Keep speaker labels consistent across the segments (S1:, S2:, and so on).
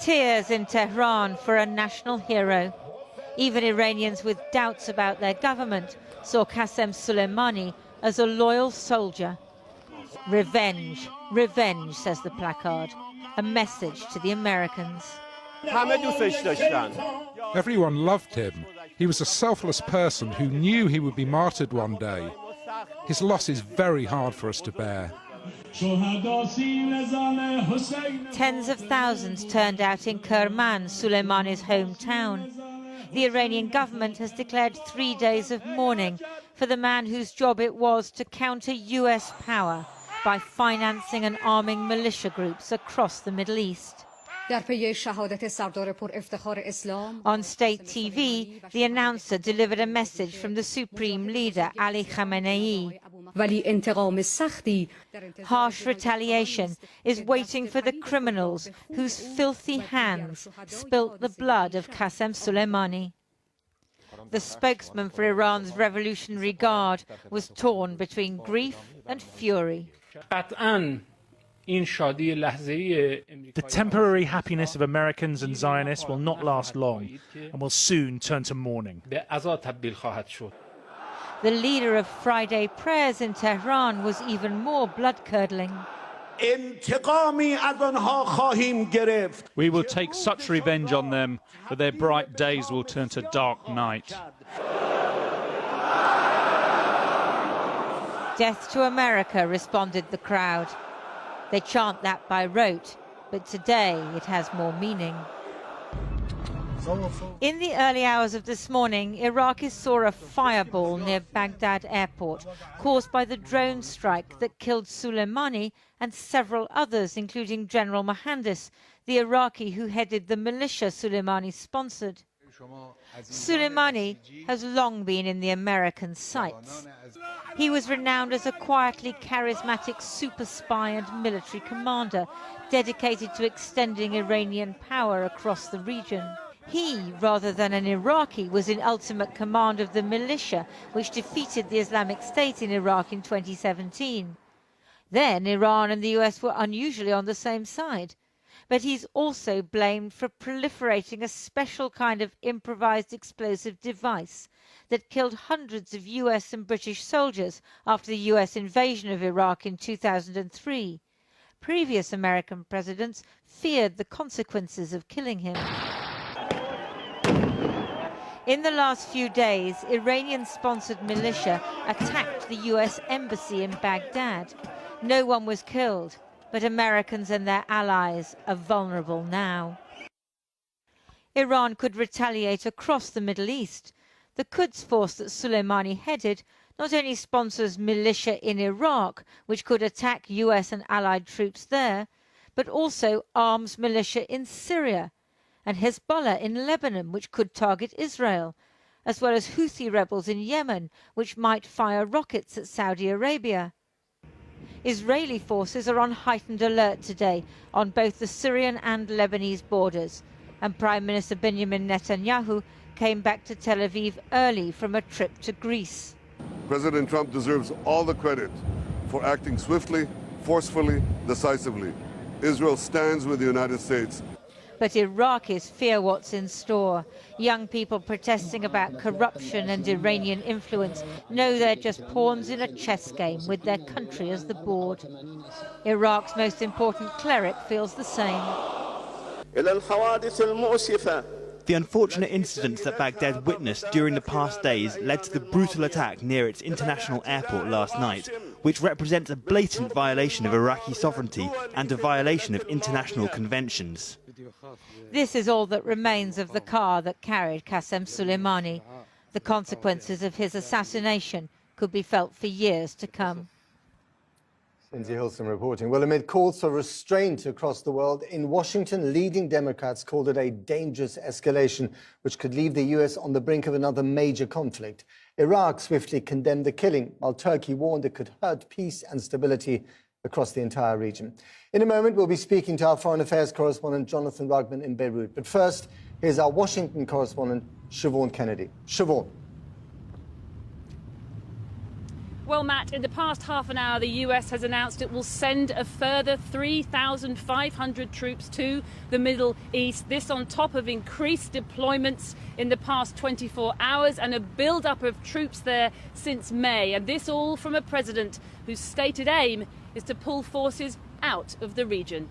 S1: Tears in Tehran for a national hero. Even Iranians with doubts about their government saw Qasem Soleimani as a loyal soldier. Revenge, revenge, says the placard, a message to the Americans.
S2: Everyone loved him. He was a selfless person who knew he would be martyred one day. His loss is very hard for us to bear.
S1: Tens of thousands turned out in Kerman, Soleimani's hometown. The Iranian government has declared 3 days of mourning for the man whose job it was to counter US power by financing and arming militia groups across the Middle East. On state TV, the announcer delivered a message from the supreme leader, Ali Khamenei. Harsh retaliation is waiting for the criminals whose filthy hands spilt the blood of Qasem Soleimani. The spokesman for Iran's Revolutionary Guard was torn between grief and fury.
S3: The temporary happiness of Americans and Zionists will not last long and will soon turn to mourning.
S1: The leader of Friday prayers in Tehran was even more blood-curdling.
S4: We will take such revenge on them that their bright days will turn to dark night.
S1: Death to America, responded the crowd. They chant that by rote, but today it has more meaning. In the early hours of this morning, Iraqis saw a fireball near Baghdad airport caused by the drone strike that killed Soleimani and several others, including General Mohandes, the Iraqi who headed the militia Soleimani sponsored. Soleimani has long been in the American sights. He was renowned as a quietly charismatic super spy and military commander dedicated to extending Iranian power across the region. He, rather than an Iraqi, was in ultimate command of the militia which defeated the Islamic State in Iraq in 2017. Then Iran and the US were unusually on the same side. But he's also blamed for proliferating a special kind of improvised explosive device that killed hundreds of US and British soldiers after the US invasion of Iraq in 2003. Previous American presidents feared the consequences of killing him. In the last few days, Iranian-sponsored militia attacked the US embassy in Baghdad. No one was killed, but Americans and their allies are vulnerable now. Iran could retaliate across the Middle East. The Quds force that Soleimani headed not only sponsors militia in Iraq, which could attack US and allied troops there, but also arms militia in Syria, and Hezbollah in Lebanon, which could target Israel, as well as Houthi rebels in Yemen, which might fire rockets at Saudi Arabia. Israeli forces are on heightened alert today on both the Syrian and Lebanese borders, and Prime Minister Benjamin Netanyahu came back to Tel Aviv early from a trip to Greece.
S5: President Trump deserves all the credit for acting swiftly, forcefully, decisively. Israel stands with the United States.
S1: But Iraqis fear what's in store. Young people protesting about corruption and Iranian influence know they're just pawns in a chess game with their country as the board. Iraq's most important cleric feels the same.
S6: The unfortunate incidents that Baghdad witnessed during the past days led to the brutal attack near its international airport last night, which represents a blatant violation of Iraqi sovereignty and a violation of international conventions.
S1: This is all that remains of the car that carried Qasem Soleimani. The consequences of his assassination could be felt for years to come.
S7: Lindsay Hilson reporting. Well, amid calls for restraint across the world, in Washington, leading Democrats called it a dangerous escalation, which could leave the US on the brink of another major conflict. Iraq swiftly condemned the killing, while Turkey warned it could hurt peace and stability across the entire region. In a moment, we'll be speaking to our foreign affairs correspondent, Jonathan Rugman, in Beirut. But first, here's our Washington correspondent, Siobhan Kennedy. Siobhan.
S8: Well, Matt, in the past half an hour, the US has announced it will send a further 3,500 troops to the Middle East. This on top of increased deployments in the past 24 hours and a build-up of troops there since May. And this all from a president whose stated aim is to pull forces out of the region.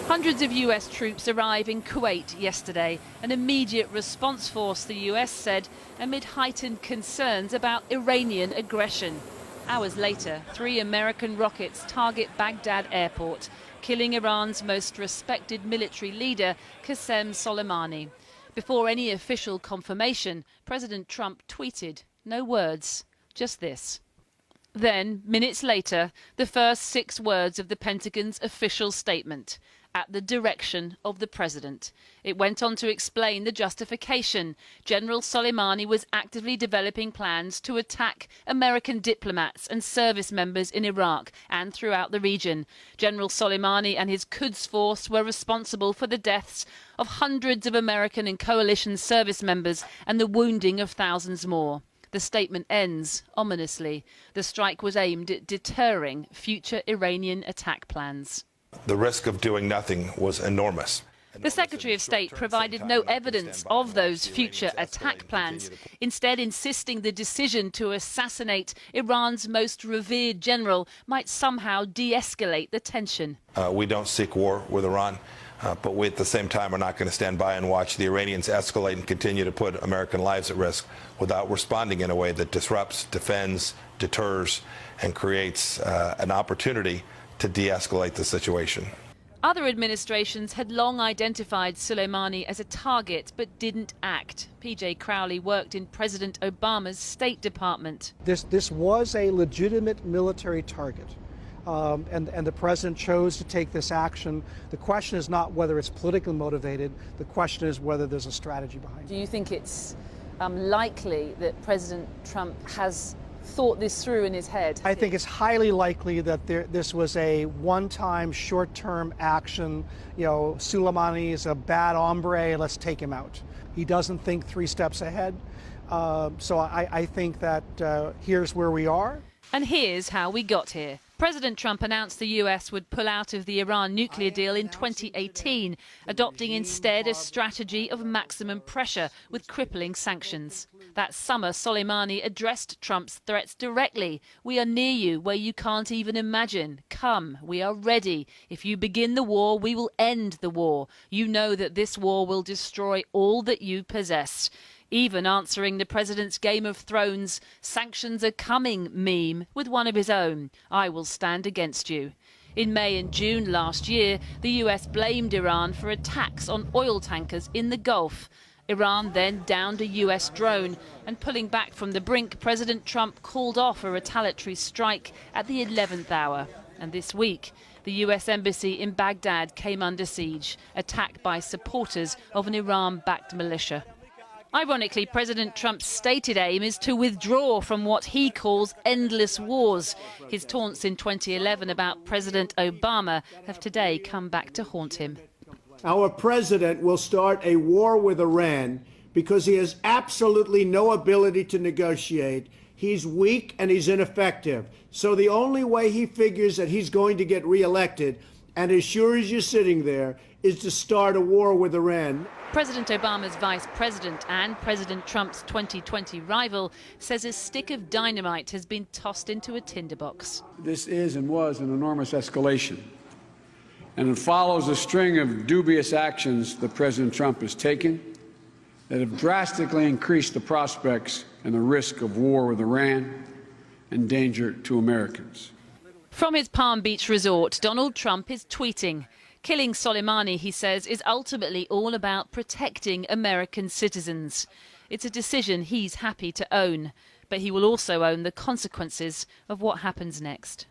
S8: Hundreds of US troops arrive in Kuwait yesterday, an immediate response force, the US said, amid heightened concerns about Iranian aggression. Hours later, 3 American rockets target Baghdad airport, killing Iran's most respected military leader, Qasem Soleimani. Before any official confirmation, President Trump tweeted, no words, just this. Then, minutes later, the first 6 words of the Pentagon's official statement. At the direction of the president. It went on to explain the justification. General Soleimani was actively developing plans to attack American diplomats and service members in Iraq and throughout the region. General Soleimani and his Quds force were responsible for the deaths of hundreds of American and coalition service members and the wounding of thousands more. The statement ends ominously. The strike was aimed at deterring future Iranian attack plans.
S9: The risk of doing nothing was enormous.
S8: The Secretary of State provided no evidence of those future attack plans, instead insisting the decision to assassinate Iran's most revered general might somehow de-escalate the tension.
S9: We don't seek war with Iran, but we at the same time are not going to stand by and watch the Iranians escalate and continue to put American lives at risk without responding in a way that disrupts, defends, deters, and creates an opportunity to de-escalate the situation.
S8: Other administrations had long identified Soleimani as a target but didn't act. PJ Crowley worked in President Obama's State Department.
S10: This was a legitimate military target, and the president chose to take this action. The question is not whether it's politically motivated. The question is whether there's a strategy behind it.
S8: Do you think it's likely that President Trump has thought this through in his head?
S10: I think it's highly likely that this was a one-time, short-term action. You know, Soleimani is a bad hombre, let's take him out. He doesn't think 3 steps ahead. So I think that here's where we are.
S8: And here's how we got here. President Trump announced the US would pull out of the Iran nuclear deal in 2018, adopting instead a strategy of maximum pressure with crippling sanctions. That summer, Soleimani addressed Trump's threats directly. We are near you where you can't even imagine. Come, we are ready. If you begin the war, we will end the war. You know that this war will destroy all that you possess. Even answering the president's Game of Thrones "sanctions are coming" meme with one of his own, I will stand against you. In May and June last year, the US blamed Iran for attacks on oil tankers in the Gulf. Iran then downed a US drone, and pulling back from the brink, President Trump called off a retaliatory strike at the 11th hour. And this week, the US embassy in Baghdad came under siege, attacked by supporters of an Iran-backed militia. Ironically, President Trump's stated aim is to withdraw from what he calls endless wars. His taunts in 2011 about President Obama have today come back to haunt him.
S11: Our president will start a war with Iran because he has absolutely no ability to negotiate. He's weak and he's ineffective. So the only way he figures that he's going to get reelected, and as sure as you're sitting there, is to start a war with Iran.
S8: President Obama's vice president and President Trump's 2020 rival says a stick of dynamite has been tossed into a tinderbox.
S12: This is and was an enormous escalation, and it follows a string of dubious actions that President Trump has taken that have drastically increased the prospects and the risk of war with Iran and danger to Americans.
S8: From his Palm Beach resort, Donald Trump is tweeting. Killing Soleimani, he says, is ultimately all about protecting American citizens. It's a decision he's happy to own, but he will also own the consequences of what happens next.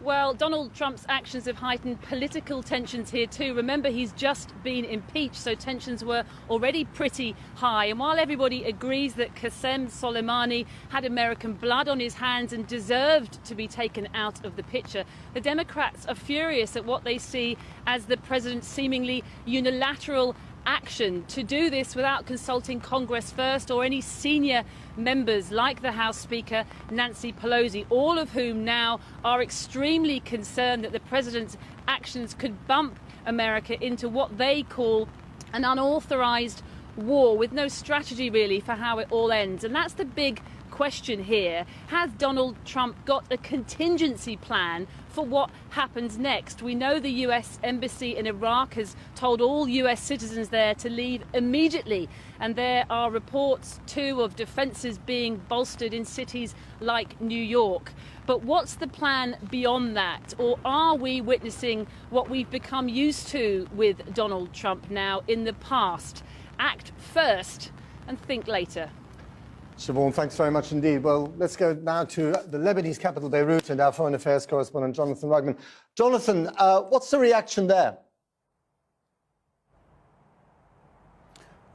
S8: Well, Donald Trump's actions have heightened political tensions here too. Remember, he's just been impeached, so tensions were already pretty high. And while everybody agrees that Qasem Soleimani had American blood on his hands and deserved to be taken out of the picture, the Democrats are furious at what they see as the president's seemingly unilateral action, to do this without consulting Congress first or any senior members like the House Speaker Nancy Pelosi, all of whom now are extremely concerned that the president's actions could bump America into what they call an unauthorized war with no strategy really for how it all ends. And that's the big question here. Has Donald Trump got a contingency plan for what happens next? We know the US embassy in Iraq has told all US citizens there to leave immediately, and there are reports too of defences being bolstered in cities like New York. But what's the plan beyond that? Or are we witnessing what we've become used to with Donald Trump now in the past? Act first and think later.
S7: Siobhan, thanks very much indeed. Well, let's go now to the Lebanese capital, Beirut, and our Foreign Affairs correspondent, Jonathan Rugman. Jonathan, what's the reaction there?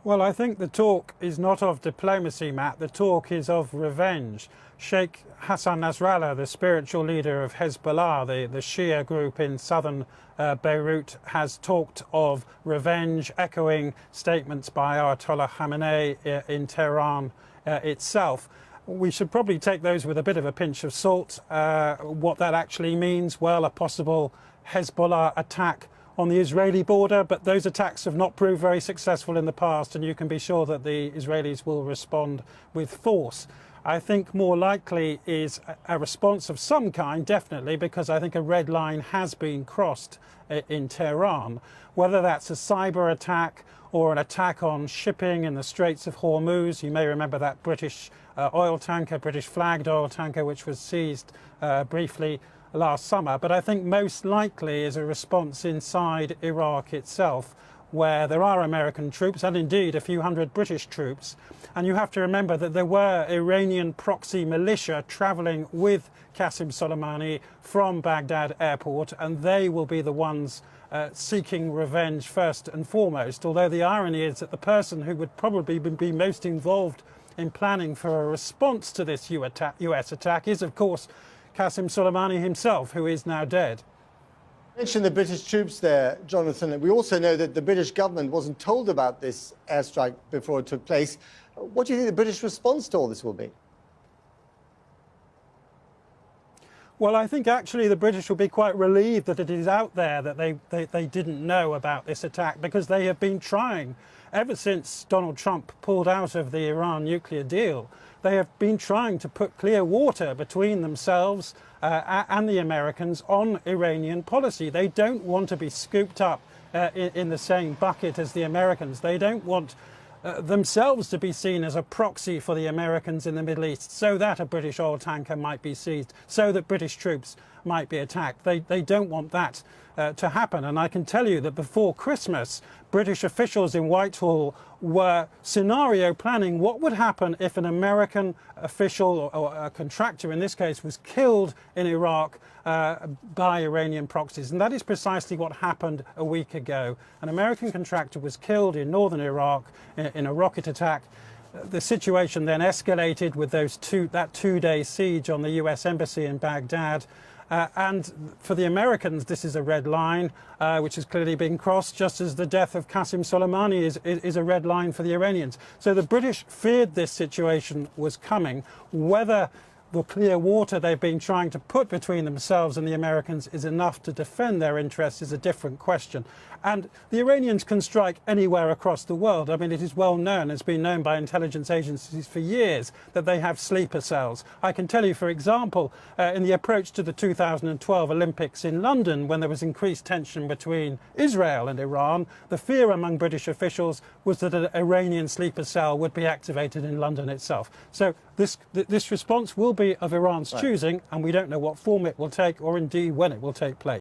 S13: Well, I think the talk is not of diplomacy, Matt. The talk is of revenge. Sheikh Hassan Nasrallah, the spiritual leader of Hezbollah, the Shia group in southern Beirut, has talked of revenge, echoing statements by Ayatollah Khamenei in Tehran itself. We should probably take those with a bit of a pinch of salt. What that actually means, well, a possible Hezbollah attack on the Israeli border, but those attacks have not proved very successful in the past, and you can be sure that the Israelis will respond with force. I think more likely is a response of some kind, definitely, because I think a red line has been crossed in Tehran. Whether that's a cyber attack or an attack on shipping in the Straits of Hormuz. You may remember that British oil tanker, British flagged oil tanker, which was seized briefly last summer. But I think most likely is a response inside Iraq itself, where there are American troops and indeed a few hundred British troops. And you have to remember that there were Iranian proxy militia travelling with Qasem Soleimani from Baghdad airport, and they will be the ones seeking revenge first and foremost. Although the irony is that the person who would probably be most involved in planning for a response to this US attack is, of course, Qasem Soleimani himself, who is now dead.
S7: You mentioned the British troops there, Jonathan. We also know that the British government wasn't told about this airstrike before it took place. What do you think the British response to all this will be?
S13: Well, I think actually the British will be quite relieved that it is out there, that they didn't know about this attack, because they have been trying, ever since Donald Trump pulled out of the Iran nuclear deal, they have been trying to put clear water between themselves and the Americans on Iranian policy. They don't want to be scooped up in the same bucket as the Americans. They don't want themselves to be seen as a proxy for the Americans in the Middle East, so that a British oil tanker might be seized, so that British troops might be attacked. They don't want that to happen. And I can tell you that before Christmas, British officials in Whitehall were scenario planning what would happen if an American official or a contractor in this case was killed in Iraq by Iranian proxies. And that is precisely what happened a week ago. An American contractor was killed in northern Iraq in a rocket attack. The situation then escalated with that two-day siege on the US embassy in Baghdad. And for the Americans, this is a red line, which has clearly been crossed, just as the death of Qasem Soleimani is a red line for the Iranians. So the British feared this situation was coming. Whether the clear water they've been trying to put between themselves and the Americans is enough to defend their interests is a different question. And the Iranians can strike anywhere across the world. I mean, it is well known, it's been known by intelligence agencies for years, that they have sleeper cells. I can tell you, for example, in the approach to the 2012 Olympics in London, when there was increased tension between Israel and Iran, the fear among British officials was that an Iranian sleeper cell would be activated in London itself. So this response will be of Iran's choosing, and we don't know what form it will take or indeed when it will take place.